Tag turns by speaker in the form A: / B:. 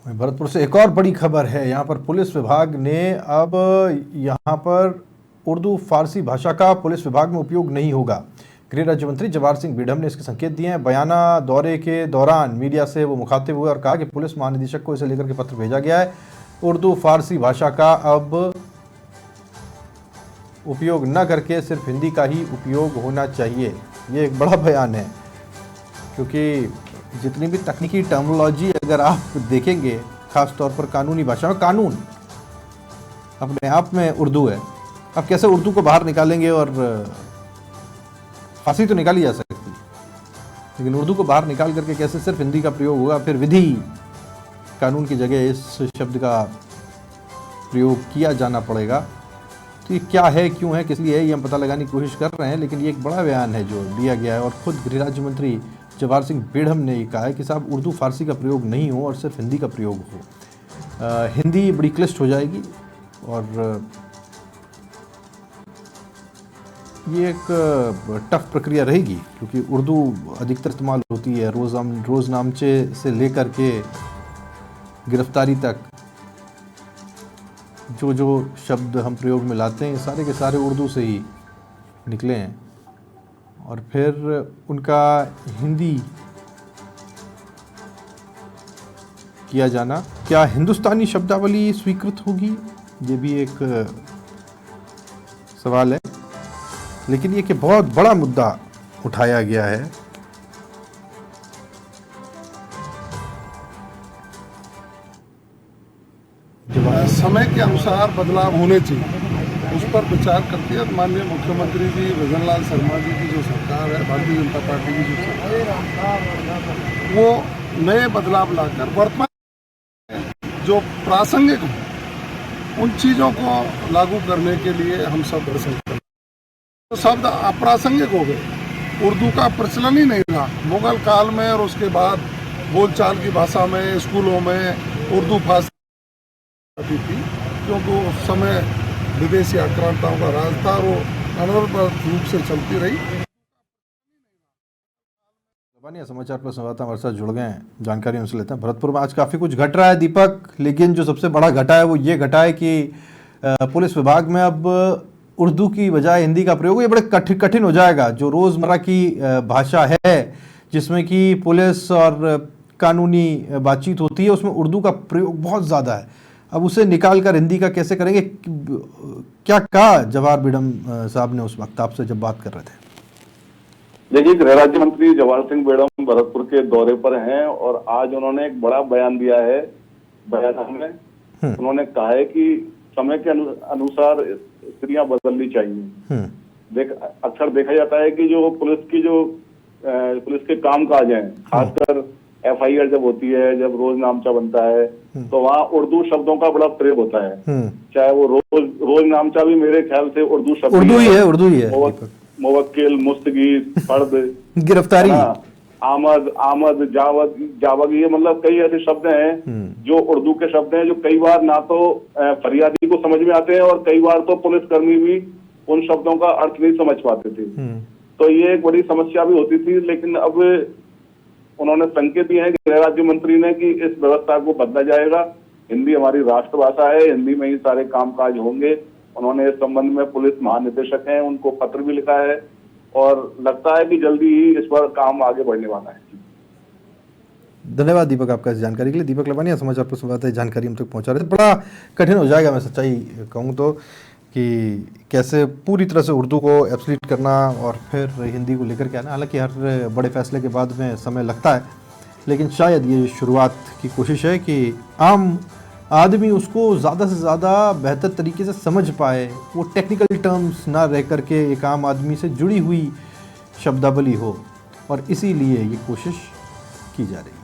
A: भरतपुर से एक और बड़ी खबर है। यहाँ पर पुलिस विभाग ने अब यहाँ पर उर्दू फारसी भाषा का पुलिस विभाग में उपयोग नहीं होगा। गृह राज्य मंत्री जवाहर सिंह बीडम ने इसके संकेत दिए हैं। बयाना दौरे के दौरान मीडिया से वो मुखातिब हुए और कहा कि पुलिस महानिदेशक को इसे लेकर के पत्र भेजा गया है। उर्दू फारसी भाषा का अब उपयोग न करके सिर्फ हिंदी का ही उपयोग होना चाहिए। ये एक बड़ा बयान है, क्योंकि जितनी भी तकनीकी टर्मिनोलॉजी अगर आप देखेंगे, खास तौर पर कानूनी भाषा में, कानून अपने आप में उर्दू है। अब कैसे उर्दू को बाहर निकालेंगे? और फारसी तो निकाली जा सकती, लेकिन उर्दू को बाहर निकाल करके कैसे सिर्फ हिंदी का प्रयोग होगा? फिर विधि, कानून की जगह इस शब्द का प्रयोग किया जाना पड़ेगा। तो ये क्या है, क्यों है, किस लिए है, ये हम पता लगाने की कोशिश कर रहे हैं। लेकिन ये एक बड़ा बयान है जो दिया गया है और खुद गृह राज्य मंत्री जवाहर सिंह बीडम ने ये कहा है कि साहब उर्दू फारसी का प्रयोग नहीं हो और सिर्फ हिंदी का प्रयोग हो। हिंदी बड़ी क्लिष्ट हो जाएगी और ये एक टफ प्रक्रिया रहेगी, क्योंकि उर्दू अधिकतर इस्तेमाल होती है रोज़नामचे से लेकर के गिरफ्तारी तक। जो जो शब्द हम प्रयोग में लाते हैं सारे के सारे उर्दू से ही निकले हैं और फिर उनका हिंदी किया जाना। क्या हिंदुस्तानी शब्दावली स्वीकृत होगी? ये भी एक सवाल है। लेकिन ये कि बहुत बड़ा मुद्दा उठाया गया है।
B: समय के अनुसार बदलाव होने चाहिए, उस पर विचार करते हैं। माननीय मुख्यमंत्री जी भजन लाल शर्मा जी की जो सरकार है, भारतीय जनता पार्टी की जो सरकार है, वो नए बदलाव लाकर वर्तमान जो प्रासंगिक हो उन चीज़ों को लागू करने के लिए हम सब दर्शन करें। तो शब्द अप्रासंगिक हो गए, उर्दू का प्रचलन ही नहीं रहा। मुगल काल में और उसके बाद बोलचाल की भाषा में स्कूलों में उर्दू फारसी थी, क्योंकि उस समय विदेशी आक्रांताओं का राज था, वो अनवरत रूप से चलती रही।
A: समाचार पर संवाददाता हमारे साथ जुड़ गए हैं, जानकारी उनसे लेते हैं। भरतपुर में आज काफ़ी कुछ घट रहा है दीपक, लेकिन जो सबसे बड़ा घटा है वो ये घटा है कि पुलिस विभाग में अब उर्दू की बजाय हिंदी का प्रयोग ये बड़े कठिन हो जाएगा। जो रोज़मर्रा की भाषा है जिसमें कि पुलिस और कानूनी बातचीत होती है, उसमें उर्दू का प्रयोग बहुत ज़्यादा है। अब उसे निकाल कर हिंदी का कैसे करेंगे? क्या कहा जवाहर बीडम साहब ने उस वक्त आपसे जब बात कर रहे थे?
C: देखिए, गृह राज्य मंत्री जवाहर सिंह बीडम भरतपुर के दौरे पर हैं और आज उन्होंने एक बड़ा बयान दिया है। बयान में उन्होंने कहा है कि समय के अनुसार स्थितियां बदलनी चाहिए। अक्सर देखा जाता है कि जो पुलिस के कामकाज हैं, खासकर FIR जब होती है, जब रोजनामचा बनता है, तो वहाँ उर्दू शब्दों का बड़ा प्रयोग होता है। चाहे वो रोजनामचा भी मेरे ख्याल से उर्दू शब्द
A: उर्दू ही है।
C: मुवक्किल, मुस्तगीर, फर्द,
A: गिरफ्तारी,
C: आमद, जावग, ये मतलब कई ऐसे शब्द हैं जो उर्दू के शब्द हैं, जो कई बार ना तो फरियादी को समझ में आते हैं और कई बार तो पुलिसकर्मी भी उन शब्दों का अर्थ नहीं समझ पाते थे। तो ये एक बड़ी समस्या भी होती थी। लेकिन अब उन्होंने संकेत दिए हैं गृह राज्य मंत्री ने कि इस व्यवस्था को बदला जाएगा। हिंदी हमारी राष्ट्रभाषा है, हिंदी में ही सारे कामकाज होंगे। उन्होंने इस संबंध में पुलिस महानिदेशक हैं, उनको पत्र भी लिखा है और लगता है कि जल्दी ही इस पर काम आगे बढ़ने वाला है।
A: धन्यवाद दीपक आपका इस जानकारी के लिए। दीपक लवानिया समाचार पर संवाददाता जानकारी हम तक पहुंचा रहे थे। बड़ा कठिन हो जाएगा, मैं सच्चाई कहूँ तो, कि कैसे पूरी तरह से उर्दू को एब्सोल्यूट करना और फिर हिंदी को लेकर के आना। हालांकि हर बड़े फैसले के बाद में समय लगता है, लेकिन शायद ये शुरुआत की कोशिश है कि आम आदमी उसको ज़्यादा से ज़्यादा बेहतर तरीके से समझ पाए, वो टेक्निकल टर्म्स ना रह कर के एक आम आदमी से जुड़ी हुई शब्दावली हो, और इसीलिए ये कोशिश की जा रही है।